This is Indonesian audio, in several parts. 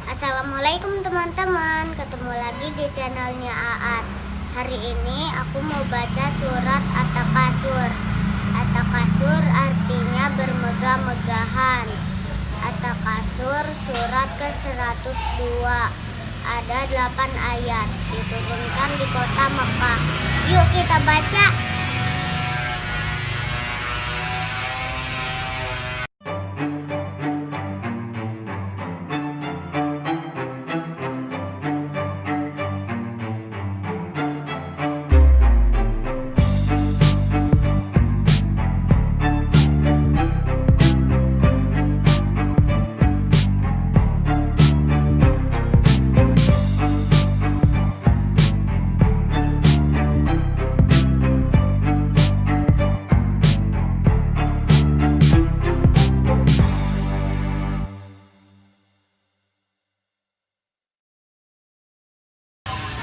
Assalamualaikum teman-teman, ketemu lagi di channelnya Aat. Hari ini aku mau baca surat At-Takasur. At-Takasur artinya bermegah-megahan. At-Takasur surat ke-102. Ada 8 ayat, diturunkan di kota Mekah. Yuk kita baca.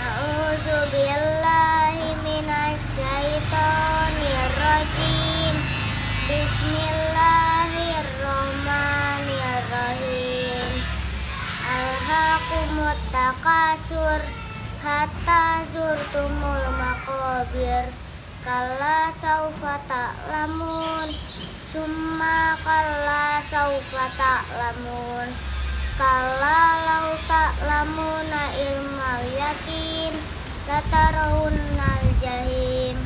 A'udzubillahiminasyaitonirrajim. Bismillahirrahmanirrahim. Alhaakumut takasur hatta zurtumul maqabir. Kalla saufa ta'lamun. Summa kalla saufa ta'lamun. Kalla lau ta'lamuna ilmal yakin latarawunnal jahim.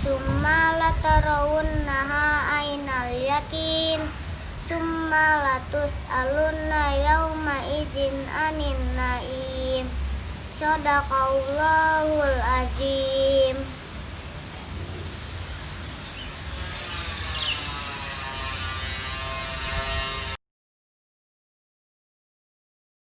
Summa latarawunnaha ainal yakin. Summa latus'alunna yawma idzin anin naim. Shadaqallahul azim.